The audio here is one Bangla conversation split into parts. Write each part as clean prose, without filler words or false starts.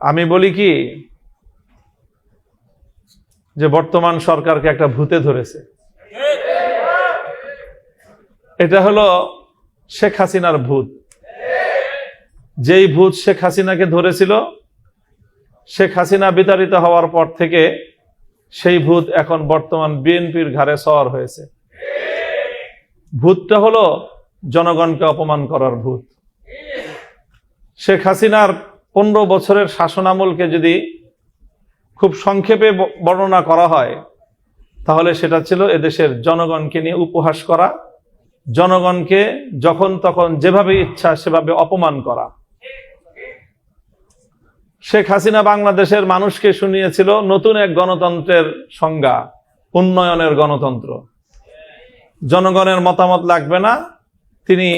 আমি বলি কি যে বর্তমান সরকারকে একটা ভূতে ধরেছে। এটা হলো শেখ হাসিনার ভূত। যেই ভূত শেখ হাসিনাকে ধরেছিল, শেখ হাসিনা বিতাড়িত হওয়ার পর থেকে সেই ভূত এখন বর্তমান বিএনপির ঘাড়ে সওয়ার হয়েছে। ভূতটা হলো জনগণকে অপমান করার ভূত। শেখ হাসিনার 15 বছরের শাসনামলকে যদি খুব সংক্ষেপে বর্ণনা করা হয়, তাহলে সেটা ছিল এদেশের জনগণকে নিয়ে উপহাস করা, জনগণকে যখন তখন যেভাবে ইচ্ছা সেভাবে অপমান করা। শেখ হাসিনা বাংলাদেশের মানুষকে শুনিয়েছিল নতুন এক গণতন্ত্রের সংজ্ঞা, উন্নয়নের গণতন্ত্র। জনগণের মতামত লাগবে না, তিনি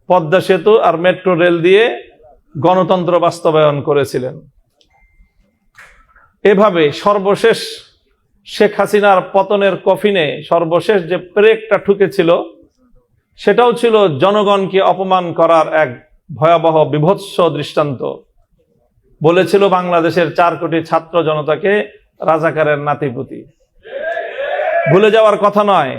পদ্মা সেতু আর মেট্রো রেল দিয়ে গণতন্ত্র বাস্তবায়ন করেছিলেন। এভাবে সর্বশেষ শেখ হাসিনার পতনের কফিনে সর্বশেষ যে পেরেকটা ঠুকেছিল, সেটাও ছিল জনগণকে অপমান করার এক ভয়াবহ বিভৎস দৃষ্টান্ত। বলেছিল বাংলাদেশের 4 কোটি ছাত্র জনতাকে রাজাকারের নাতিপুতি। ভুলে যাওয়ার কথা নয়,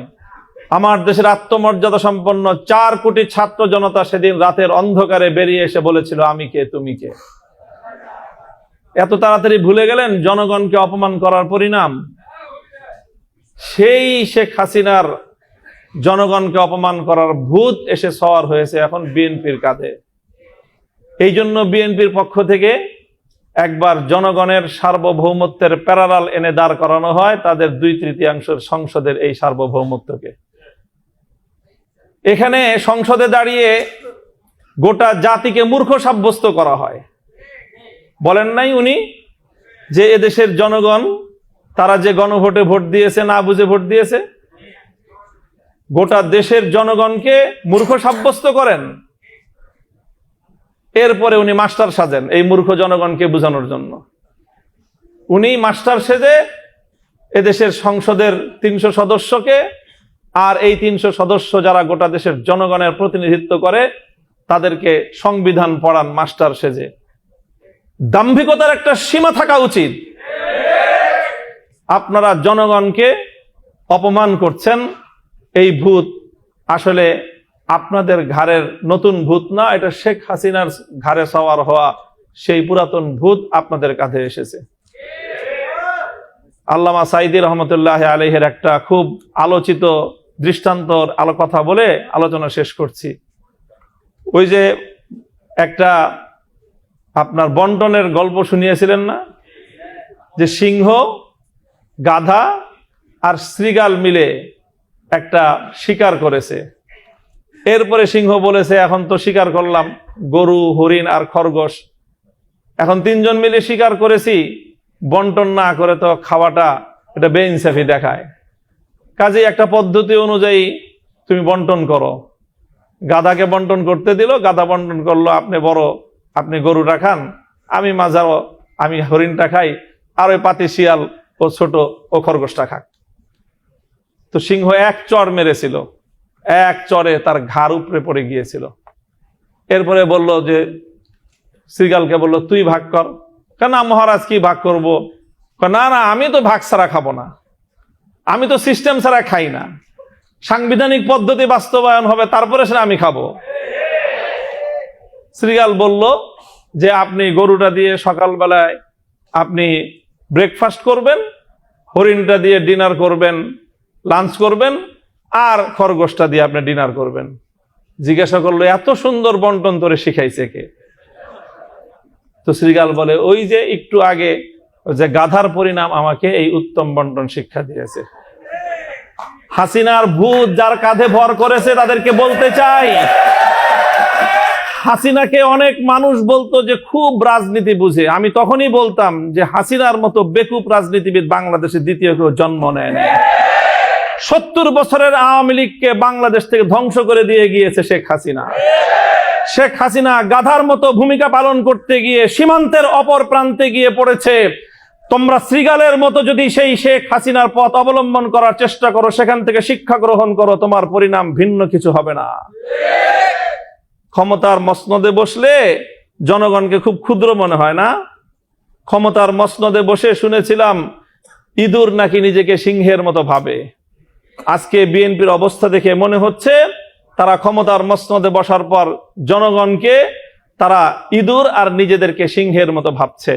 আমার দেশের আত্মমর্যাদা সম্পন্ন 4 কোটি ছাত্র জনতা সেদিন রাতের অন্ধকারে বেরিয়ে এসে বলেছিল, আমি কে তুমি কে। এত তাড়াতাড়ি ভুলে গেলেন জনগণকে অপমান করার পরিণাম? সেই শেখ হাসিনার জনগণকে অপমান করার ভূত এসে সওয়ার হয়েছে এখন বিএনপির কাঁধে। এই জন্য বিএনপির পক্ষ থেকে একবার জনগণের সার্বভৌমত্বের প্যারালাল এনে দাঁড় করানো হয় তাদের 2/3 সংসদের এই সার্বভৌমত্বকে। এখানে সংসদে দাঁড়িয়ে গোটা জাতিকে মূর্খ সাব্যস্ত করা হয়। বলেন নাই উনি যে এদেশের জনগণ তারা যে গণভোটে ভোট দিয়েছে, না বুঝে ভোট দিয়েছে? গোটা দেশের জনগণকে মূর্খ সাব্যস্ত করেন, এরপরে উনি মাস্টার সাজেন এই মূর্খ জনগণকে বোঝানোর জন্য। উনি মাস্টার সেজে এদেশের সংসদের 300 সদস্যকে আর এই 300 সদস্য যারা গোটা দেশের জনগণের প্রতিনিধিত্ব করে তাদেরকে সংবিধান পড়ান মাস্টার সেজে। দাম্ভিকতার একটা সীমা থাকা উচিত। আপনারা জনগণকে অপমান করছেন। এই ভূত আসলে আপনাদের ঘাড়ের নতুন ভূত না, এটা শেখ হাসিনার ঘাড়ে সওয়ার হওয়া সেই পুরাতন ভূত আপনাদের কাঁধে এসেছে। আল্লামা সাঈদী রহমতুল্লাহ আলাইহির একটা খুব আলোচিত দৃষ্টান্তর কথা বলে আলোচনা শেষ করছি। ওই যে একটা আপনার বন্টনের গল্প শুনিয়েছিলেন না, যে সিংহ, গাধা আর শ্রীগাল মিলে একটা শিকার করেছে। এরপরে সিংহ বলেছে, এখন তো শিকার করলাম গরু, হরিণ আর খরগোশ, এখন 3 জন মিলে শিকার করেছি, বন্টন না করে তো খাওয়াটা এটা বেইনসাফি দেখায়। কাজেই একটা পদ্ধতি অনুযায়ী তুমি বন্টন করো। গাধাকে বন্টন করতে দিল, গাধা বন্টন করলো, আপনি বড়, আপনি গরুটা খান, আমি মাঝারো, আমি হরিণটা খাই, আর ওই পাতি শিয়াল ও ছোট ও খরগোশটা খাক। তো সিংহ এক চর মেরেছিল, এক চরে তার ঘাড় উপরে পড়ে গিয়েছিল। এরপরে বলল যে শ্রীগালকে বলল, তুই ভাগ কর। কেন মহারাজ, কি ভাগ করব? না না, আমি তো ভাগ ছাড়া খাবো না, আমি তো সিস্টেম ছাড়া খাই না, সাংবিধানিক পদ্ধতি বাস্তবায়ন হবে তারপরে সেটা আমি খাবো। শ্রীগাল বলল যে আপনি গরুটা দিয়ে সকালবেলায় আপনি ব্রেকফাস্ট করবেন, হরিণটা দিয়ে ডিনার করবেন, লাঞ্চ করবেন, আর খরগোশটা দিয়ে আপনি ডিনার করবেন। জিজ্ঞাসা করলো, এত সুন্দর বন্টন তোরে শিখাইছে কে? তো শ্রীগাল বলে, ওই যে একটু আগে যে গাধার পরিণাম আমাকে এই উত্তম বন্টন শিক্ষা দিয়েছে। হাসিনার ভূত যার কাঁধে ভর করেছে তাদেরকে বলতে চাই, হাসিনাকে অনেক মানুষ বলতো যে খুব রাজনীতি বুঝে। আমি তখনই বলতাম যে হাসিনার মতো বেকুব রাজনীতিবিদ বাংলাদেশে দ্বিতীয় কেউ জন্ম নেয় না। 70 বছরের আওয়ামী লীগকে বাংলাদেশ থেকে ধ্বংস করে দিয়ে গিয়েছে শেখ হাসিনা। শেখ হাসিনা গাধার মতো ভূমিকা পালন করতে গিয়ে সীমান্তের অপর প্রান্তে গিয়ে পড়েছে। তোমরা শ্রীগালের মতো যদি সেই শেখ হাসিনার পথ অবলম্বন করার চেষ্টা করো, সেখান থেকে শিক্ষা গ্রহণ করো, তোমার পরিণাম ভিন্ন কিছু হবে না। ক্ষমতার মসনদে বসলে জনগণকে খুব ক্ষুদ্র মনে হয় না? ক্ষমতার মসনদে বসে শুনেছিলাম ইঁদুর নাকি নিজেকে সিংহের মতো ভাবে। আজকে বিএনপির অবস্থা দেখে মনে হচ্ছে তারা ক্ষমতার মসনদে বসার পর জনগণকে তারা ইঁদুর আর নিজেদেরকে সিংহের মতো ভাবছে।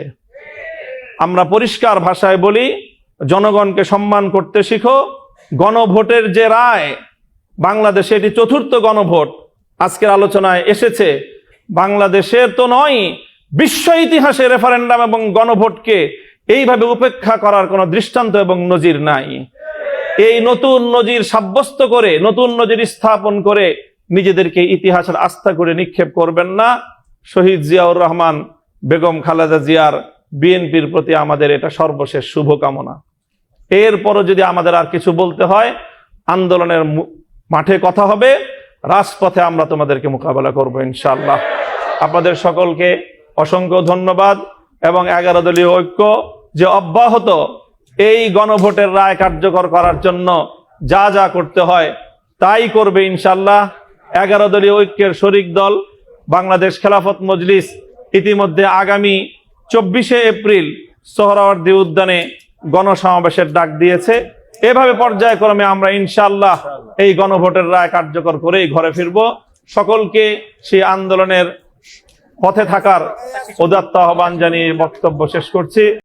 আমরা পরিষ্কার ভাষায় বলি, জনগণকে সম্মান করতে শিখো। গণভোটের যে রায়, বাংলাদেশে এটি চতুর্থ গণভোট আজকের আলোচনায় এসেছে। বাংলাদেশের তো নয়, বিশ্ব ইতিহাসে রেফারেন্ডাম এবং গণভোটকে এইভাবে উপেক্ষা করার কোনো দৃষ্টান্ত এবং নজির নাই। এই নতুন নজির সাব্যস্ত করে, নতুন নজির স্থাপন করে নিজেদেরকে ইতিহাসের আস্থা করে নিক্ষেপ করবেন না। শহীদ জিয়াউর রহমান, বেগম খালেদা জিয়ার, বিএনপির প্রতি আমাদের এটা সর্বশেষ শুভকামনা। এরপরও যদি আমাদের আর কিছু বলতে হয়, আন্দোলনের মাঠে কথা হবে, রাজপথে আমরা তোমাদেরকে মোকাবেলা করব ইনশাআল্লাহ। আপনাদের সকলকে অসংখ্য ধন্যবাদ। এবং 11 দলীয় ঐক্য যে অব্যাহত এই গণভোটের রায় কার্যকর করার জন্য যা যা করতে হয় তাই করবে ইনশাআল্লাহ। 11 দলীয় ঐক্যের শরিক দল বাংলাদেশ খেলাফত মজলিস ইতিমধ্যে আগামী 24শে এপ্রিল সোহরাওয়ার্দী উদ্যানে গণসমাবেশের ডাক দিয়েছে। এভাবে পর্যায়ক্রমে আমরা ইনশাআল্লাহ এই গণভোটের রায় কার্যকর করেই ঘরে ফিরব। সকলকে সেই আন্দোলনের পথে থাকার উদাত্ত আহ্বান জানিয়ে বক্তব্য শেষ করছি।